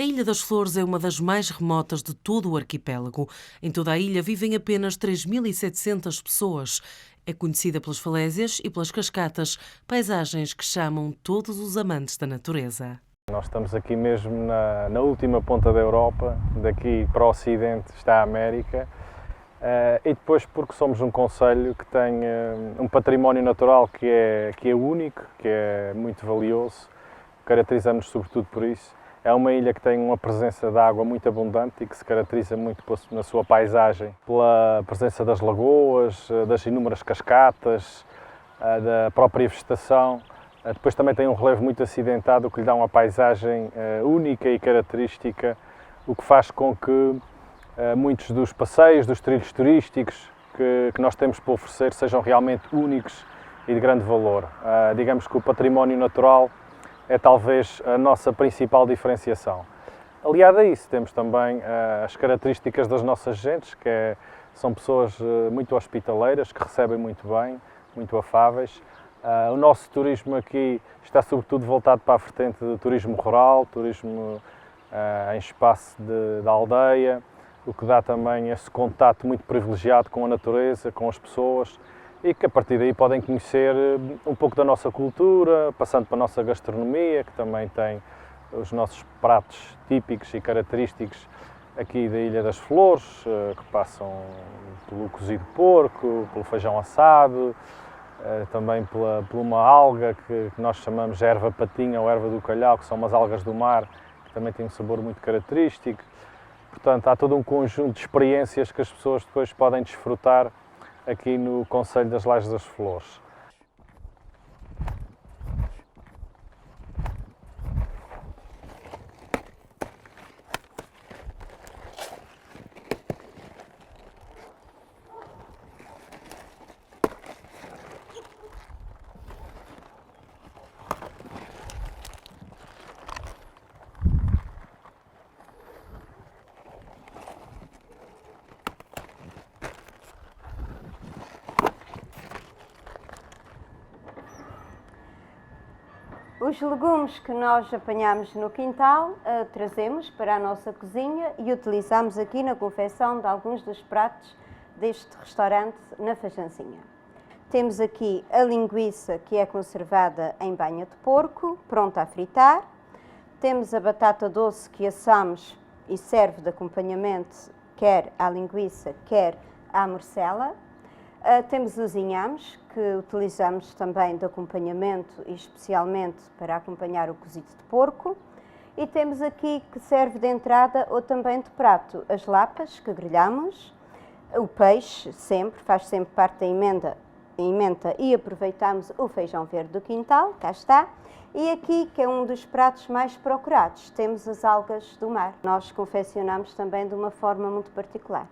Ilha das Flores é uma das mais remotas de todo o arquipélago. Em toda a ilha vivem apenas 3.700 pessoas. É conhecida pelas falésias e pelas cascatas, paisagens que chamam todos os amantes da natureza. Nós estamos aqui mesmo na última ponta da Europa, daqui para o Ocidente está a América, e depois porque somos um concelho que tem um património natural que é único, que é muito valioso, caracterizamos-nos sobretudo por isso. É uma ilha que tem uma presença de água muito abundante e que se caracteriza muito na sua paisagem, pela presença das lagoas, das inúmeras cascatas, da própria vegetação. Depois também tem um relevo muito acidentado, o que lhe dá uma paisagem única e característica, o que faz com que muitos dos passeios, dos trilhos turísticos que nós temos para oferecer sejam realmente únicos e de grande valor. Digamos que o património natural é talvez a nossa principal diferenciação. Aliado a isso, temos também as características das nossas gentes, são pessoas muito hospitaleiras, que recebem muito bem, muito afáveis. O nosso turismo aqui está sobretudo voltado para a vertente do turismo rural, turismo em espaço da aldeia, o que dá também esse contato muito privilegiado com a natureza, com as pessoas, e que a partir daí podem conhecer um pouco da nossa cultura, passando para a nossa gastronomia, que também tem os nossos pratos típicos e característicos aqui da Ilha das Flores, que passam pelo cozido de porco, pelo feijão assado, também por uma alga que nós chamamos de erva patinha ou erva do calhau, que são umas algas do mar, que também têm um sabor muito característico. Portanto, há todo um conjunto de experiências que as pessoas depois podem desfrutar aqui no concelho das Lajes das Flores. Os legumes que nós apanhamos no quintal, trazemos para a nossa cozinha e utilizamos aqui na confecção de alguns dos pratos deste restaurante na Fajancinha. Temos aqui a linguiça, que é conservada em banha de porco, pronta a fritar. Temos a batata doce que assamos e serve de acompanhamento quer à linguiça, quer à morcela. Temos os inhames, que utilizamos também de acompanhamento e especialmente para acompanhar o cozido de porco. E temos aqui, que serve de entrada ou também de prato, as lapas que grelhamos, o peixe faz sempre parte da emenda e aproveitamos o feijão verde do quintal, cá está. E aqui, que é um dos pratos mais procurados, temos as algas do mar. Nós confeccionamos também de uma forma muito particular.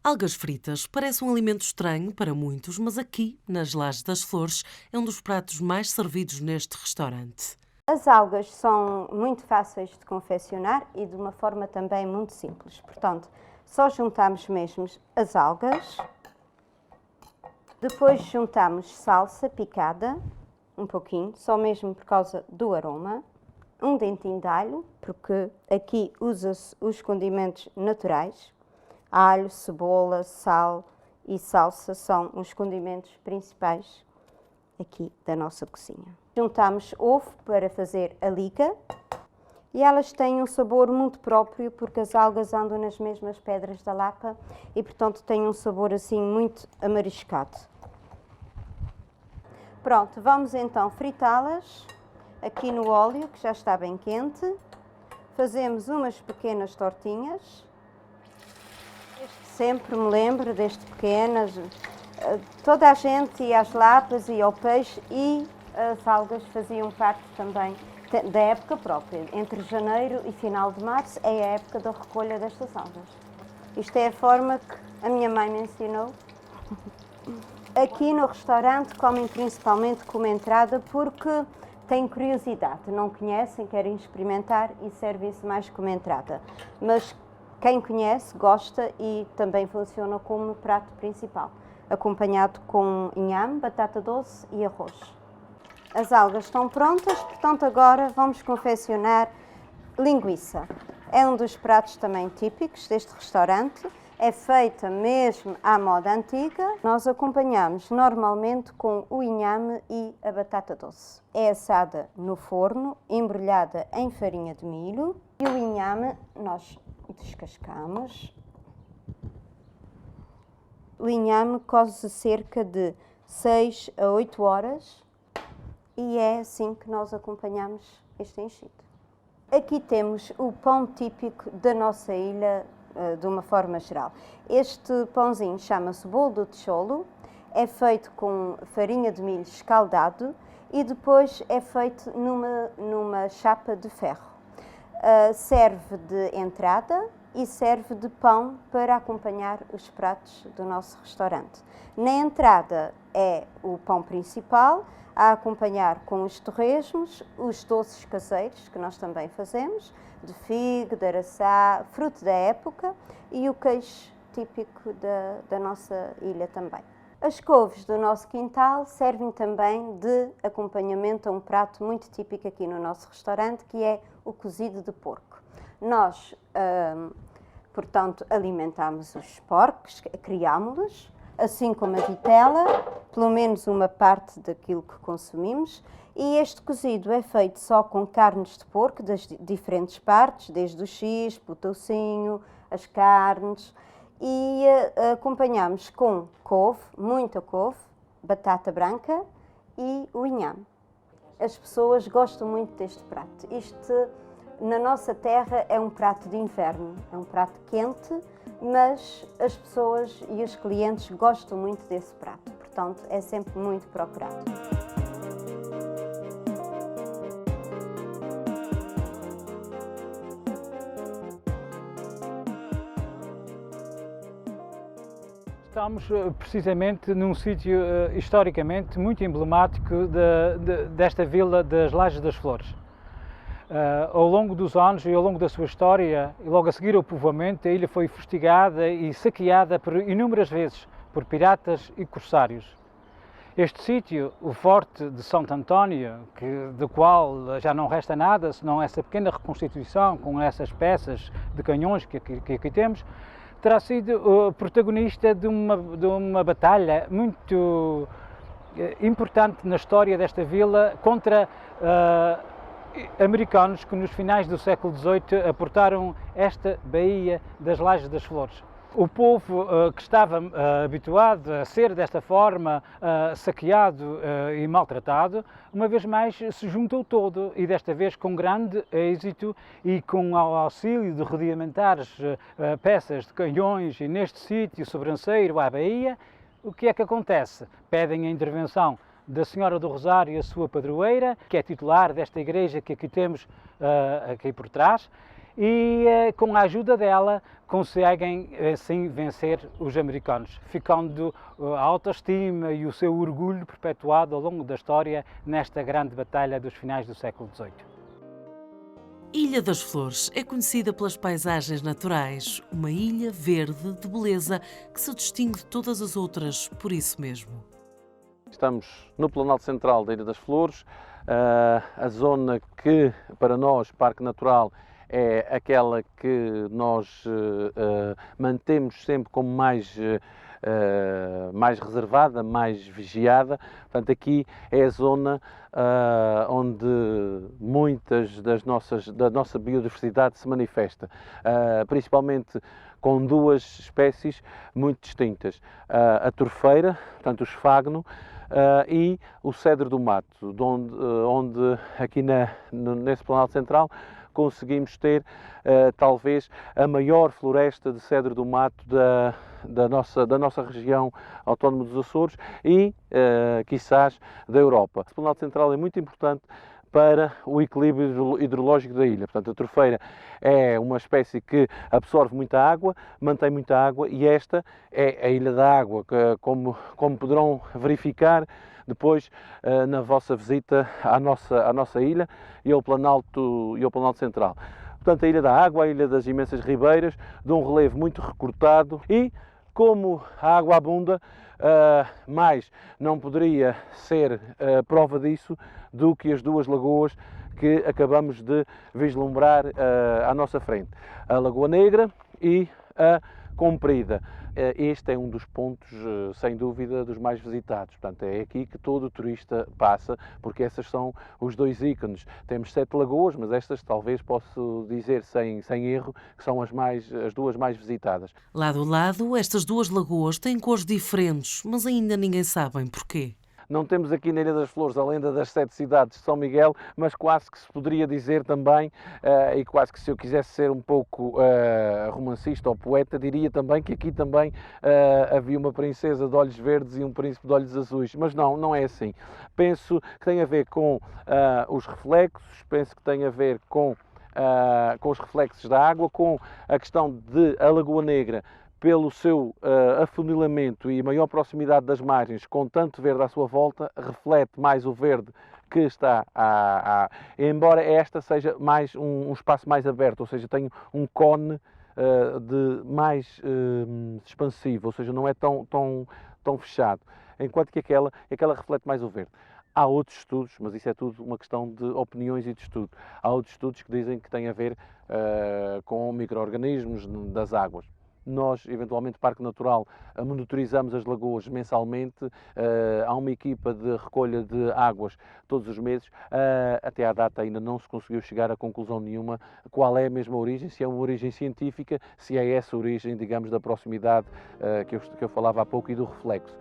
Algas fritas parece um alimento estranho para muitos, mas aqui, nas Lajes das Flores, é um dos pratos mais servidos neste restaurante. As algas são muito fáceis de confeccionar e de uma forma também muito simples. Portanto, só juntamos mesmo as algas, depois juntamos salsa picada, um pouquinho, só mesmo por causa do aroma, um dentinho de alho, porque aqui usa-se os condimentos naturais. Alho, cebola, sal e salsa são os condimentos principais aqui da nossa cozinha. Juntamos ovo para fazer a liga e elas têm um sabor muito próprio porque as algas andam nas mesmas pedras da Lapa e, portanto, têm um sabor assim muito amariscado. Pronto, vamos então fritá-las aqui no óleo, que já está bem quente. Fazemos umas pequenas tortinhas. Sempre me lembro desde pequenas, toda a gente ia às lapas, ia ao peixe e as algas faziam parte também da época própria. Entre janeiro e final de março é a época da recolha destas algas. Isto é a forma que a minha mãe me ensinou. Aqui no restaurante comem principalmente como entrada porque têm curiosidade, não conhecem, querem experimentar e servem-se mais como entrada. Mas quem conhece, gosta e também funciona como prato principal, acompanhado com inhame, batata doce e arroz. As algas estão prontas, portanto agora vamos confeccionar Linguiça. É um dos pratos também típicos deste restaurante. É feita mesmo à moda antiga. Nós acompanhamos normalmente com o inhame e a batata doce. É assada no forno, embrulhada em farinha de milho. E o inhame nós descascamos. O inhame coze cerca de 6 a 8 horas e é assim que nós acompanhamos este enchido. Aqui temos o pão típico da nossa ilha, de uma forma geral. Este pãozinho chama-se bolo do tijolo, é feito com farinha de milho escaldado e depois é feito numa chapa de ferro. Serve de entrada e serve de pão para acompanhar os pratos do nosso restaurante. Na entrada é o pão principal, a acompanhar com os torresmos, os doces caseiros, que nós também fazemos, de figo, de araçá, fruto da época, e o queijo típico da nossa ilha também. As couves do nosso quintal servem também de acompanhamento a um prato muito típico aqui no nosso restaurante, que é o cozido de porco. Nós, portanto, alimentamos os porcos, criámos-los, assim como a vitela, pelo menos uma parte daquilo que consumimos. E este cozido é feito só com carnes de porco, das diferentes partes, desde o chispo, o toucinho, as carnes. E acompanhamos com couve, muita couve, batata branca e o inhame. As pessoas gostam muito deste prato. Na nossa terra é um prato de inverno, é um prato quente, mas as pessoas e os clientes gostam muito desse prato, portanto é sempre muito procurado. Estamos precisamente num sítio historicamente muito emblemático desta vila das Lajes das Flores. Ao longo dos anos e ao longo da sua história, e logo a seguir ao povoamento, a ilha foi fustigada e saqueada por inúmeras vezes por piratas e corsários. Este sítio, o Forte de Santo António, do qual já não resta nada, senão essa pequena reconstituição com essas peças de canhões que aqui temos, terá sido protagonista de uma batalha muito importante na história desta vila contra americanos que nos finais do século XVIII aportaram esta Baía das Lajes das Flores. O povo que estava habituado a ser desta forma saqueado e maltratado, uma vez mais se juntou todo e desta vez com grande êxito e com o auxílio de rudimentar peças de canhões e neste sítio sobranceiro à Baía, o que é que acontece? Pedem a intervenção da Senhora do Rosário e a sua padroeira, que é titular desta igreja que aqui temos aqui por trás, e com a ajuda dela conseguem assim vencer os americanos, ficando a autoestima e o seu orgulho perpetuado ao longo da história nesta grande batalha dos finais do século XVIII. Ilha das Flores é conhecida pelas paisagens naturais, uma ilha verde de beleza que se distingue de todas as outras por isso mesmo. Estamos no Planalto Central da Ilha das Flores, a zona que para nós, Parque Natural, é aquela que nós mantemos sempre como mais reservada, mais vigiada. Portanto, aqui é a zona onde muitas da nossa biodiversidade se manifesta, principalmente com duas espécies muito distintas, a torfeira, portanto o esfagno, e o cedro do mato, onde aqui nesse Planalto Central conseguimos ter talvez a maior floresta de cedro do mato da nossa região autónoma dos Açores e, quiçás, da Europa. O Planalto Central é muito importante para o equilíbrio hidrológico da ilha. Portanto, a torfeira é uma espécie que absorve muita água, mantém muita água, e esta é a Ilha da Água, que, como poderão verificar depois na vossa visita à nossa ilha e ao Planalto Central. Portanto, a Ilha da Água, a Ilha das imensas ribeiras, de um relevo muito recortado, e como a água abunda, mais não poderia ser prova disso do que as duas lagoas que acabamos de vislumbrar à nossa frente. A Lagoa Negra e a Comprida. Este é um dos pontos, sem dúvida, dos mais visitados. Portanto, é aqui que todo turista passa, porque essas são os dois ícones. Temos 7 lagoas, mas estas talvez posso dizer sem erro que são as duas mais visitadas. Lado a lado, estas duas lagoas têm cores diferentes, mas ainda ninguém sabe porquê. Não temos aqui na Ilha das Flores a lenda das 7 cidades de São Miguel, mas quase que se poderia dizer também, e quase que se eu quisesse ser um pouco romancista ou poeta, diria também que aqui também havia uma princesa de olhos verdes e um príncipe de olhos azuis, mas não é assim. Penso que tem a ver com os reflexos, penso que tem a ver com os reflexos da água, com a questão de a Lagoa Negra, pelo seu afunilamento e maior proximidade das margens, com tanto verde à sua volta, reflete mais o verde que está embora esta seja mais um espaço mais aberto, ou seja, tem um cone mais expansivo, ou seja, não é tão fechado, enquanto que aquela reflete mais o verde. Há outros estudos, mas isso é tudo uma questão de opiniões e de estudo. Há outros estudos que dizem que tem a ver com micro-organismos das águas. Nós, eventualmente, Parque Natural, monitorizamos as lagoas mensalmente, há uma equipa de recolha de águas todos os meses. Até à data ainda não se conseguiu chegar a conclusão nenhuma qual é a mesma origem, se é uma origem científica, se é essa origem, digamos, da proximidade que eu falava há pouco e do reflexo.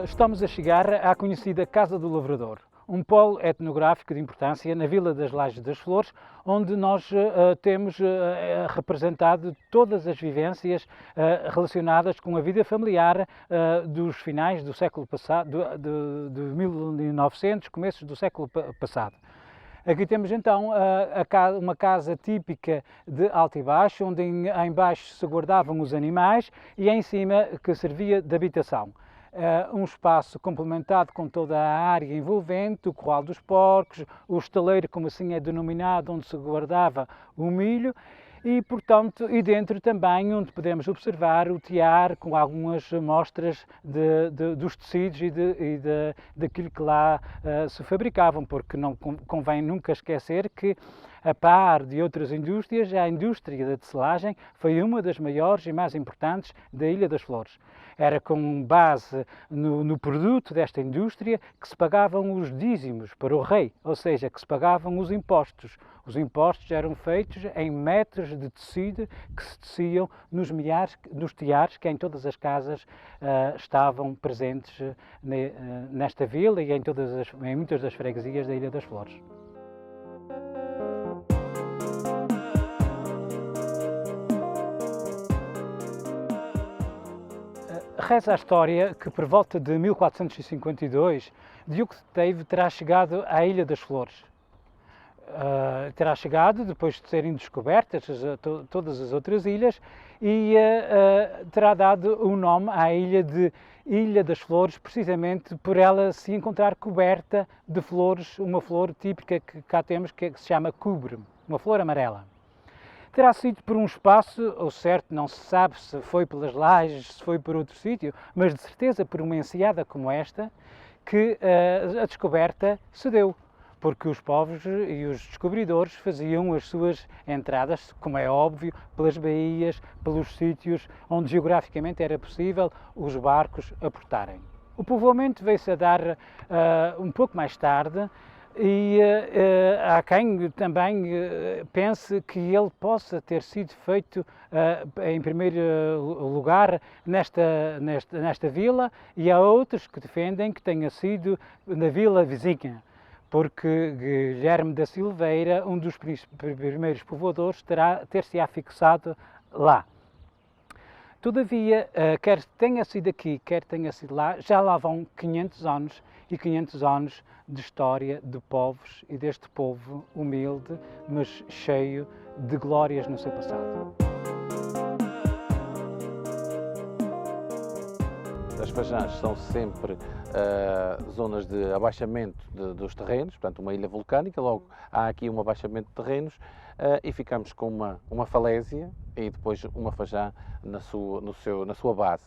Estamos a chegar à conhecida Casa do Lavrador, um polo etnográfico de importância na Vila das Lajes das Flores, onde nós temos representado todas as vivências relacionadas com a vida familiar dos finais do século passado, de 1900, começos do século passado. Aqui temos então uma casa típica de alto e baixo, onde em baixo se guardavam os animais e em cima que servia de habitação. Um espaço complementado com toda a área envolvente, o curral dos porcos, o estaleiro, como assim é denominado, onde se guardava o milho, e, portanto, e dentro também onde podemos observar o tear com algumas mostras dos tecidos e daquilo que lá se fabricavam, porque não convém nunca esquecer que, a par de outras indústrias, a indústria da tecelagem foi uma das maiores e mais importantes da Ilha das Flores. Era com base no produto desta indústria que se pagavam os dízimos para o rei, ou seja, que se pagavam os impostos. Os impostos eram feitos em metros de tecido que se teciam nos teares que em todas as casas estavam presentes nesta vila e em muitas das freguesias da Ilha das Flores. Reza a história que por volta de 1452 Diogo de Teve terá chegado à Ilha das Flores. Terá chegado depois de serem descobertas todas as outras ilhas e terá dado o nome à ilha de Ilha das Flores, precisamente por ela se encontrar coberta de flores, uma flor típica que cá temos que se chama cubre, uma flor amarela. Terá sido por um espaço, ou certo, não se sabe se foi pelas lajes, se foi por outro sítio, mas de certeza por uma enseada como esta, que a descoberta se deu, porque os povos e os descobridores faziam as suas entradas, como é óbvio, pelas baías, pelos sítios onde geograficamente era possível os barcos aportarem. O povoamento veio-se a dar um pouco mais tarde, e há quem também pense que ele possa ter sido feito em primeiro lugar nesta vila, e há outros que defendem que tenha sido na vila vizinha, porque Guilherme da Silveira, um dos primeiros povoadores, ter-se-á fixado lá. Todavia, quer tenha sido aqui, quer tenha sido lá, já lá vão 500 anos e 500 anos de história de povos e deste povo humilde, mas cheio de glórias no seu passado. As Fajãs são sempre zonas de abaixamento dos terrenos, portanto uma ilha vulcânica, logo há aqui um abaixamento de terrenos e ficamos com uma falésia e depois uma Fajã na sua base.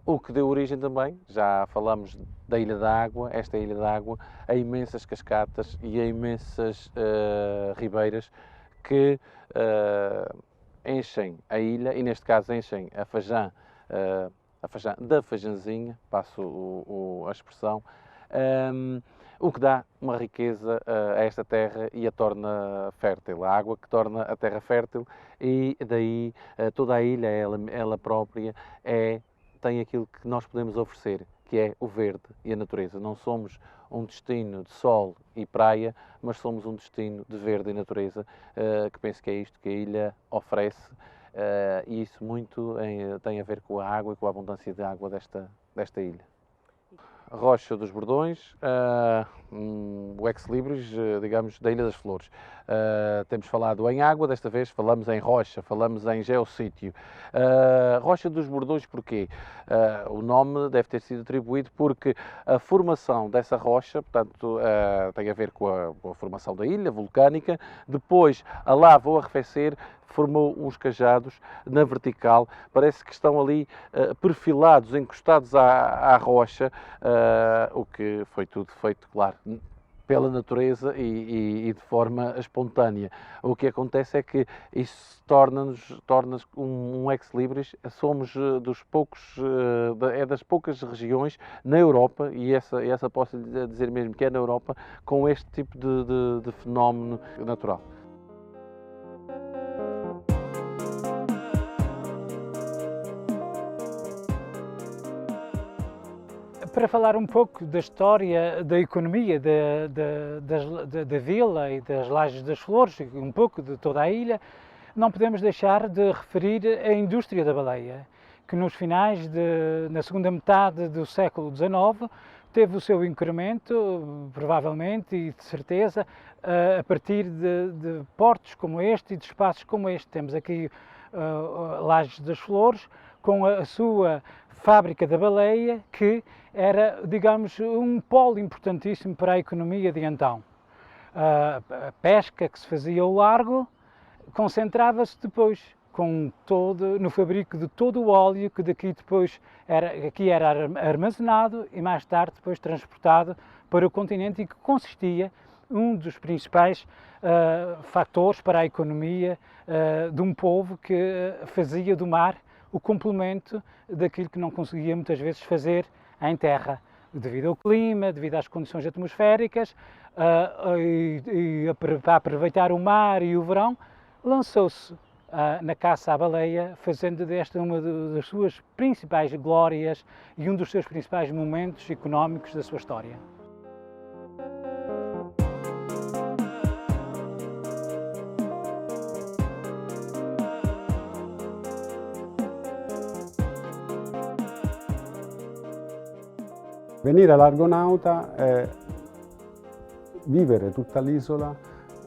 o que deu origem também, já falamos da Ilha d'Água, esta Ilha d'Água, a imensas cascatas e a imensas ribeiras que enchem a ilha, e neste caso enchem a Fajã da Fajanzinha, passo a expressão, o que dá uma riqueza a esta terra e a torna fértil, a água que torna a terra fértil, e daí toda a ilha, ela própria, tem aquilo que nós podemos oferecer, que é o verde e a natureza. Não somos um destino de sol e praia, mas somos um destino de verde e natureza, que penso que é isto que a ilha oferece, e isso muito tem a ver com a água e com a abundância de água desta ilha. Rocha dos Bordões, o ex-libris, digamos, da Ilha das Flores. Temos falado em água, desta vez falamos em rocha, falamos em geossítio. Rocha dos Bordões, porquê? O nome deve ter sido atribuído porque a formação dessa rocha, portanto, tem a ver com a formação da ilha vulcânica. Depois a lava ou arrefecer formou uns cajados na vertical, parece que estão ali perfilados, encostados à rocha, o que foi tudo feito, claro, pela natureza e de forma espontânea. O que acontece é que isso torna-nos um ex-libris. Somos das poucas regiões na Europa, e essa posso dizer mesmo que é na Europa, com este tipo de fenómeno natural. Para falar um pouco da história, da economia da vila e das Lajes das Flores, um pouco de toda a ilha, não podemos deixar de referir a indústria da baleia, que na segunda metade do século XIX, teve o seu incremento, provavelmente e de certeza, a partir de portos como este e de espaços como este. Temos aqui Lajes das Flores, com a sua fábrica da baleia, que era, digamos, um polo importantíssimo para a economia de então. A pesca que se fazia ao largo concentrava-se depois no fabrico de todo o óleo que daqui depois era armazenado e mais tarde depois transportado para o continente, e que consistia um dos principais fatores para a economia de um povo que fazia do mar o complemento daquilo que não conseguia muitas vezes fazer em terra, devido ao clima, devido às condições atmosféricas, e para aproveitar o mar e o verão, lançou-se na caça à baleia, fazendo desta uma das suas principais glórias e um dos seus principais momentos económicos da sua história. Venire all'Argonauta è vivere tutta l'isola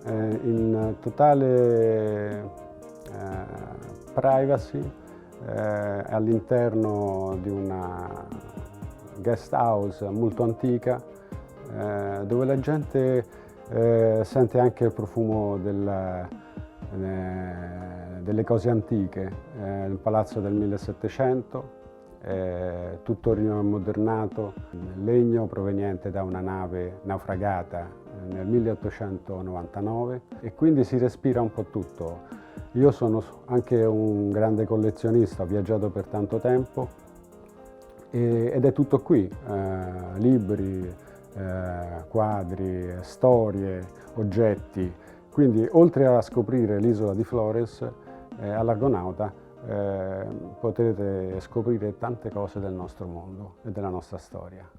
in totale privacy, all'interno di una guest house molto antica, dove la gente sente anche il profumo delle cose antiche, il palazzo del 1700, tutto rimmodernato, legno proveniente da una nave naufragata nel 1899, e quindi si respira un po' tutto. Io sono anche un grande collezionista, ho viaggiato per tanto tempo ed è tutto qui, libri, quadri, storie, oggetti. Quindi oltre a scoprire l'isola di Flores, all'Argonauta potete scoprire tante cose del nostro mondo e della nostra storia.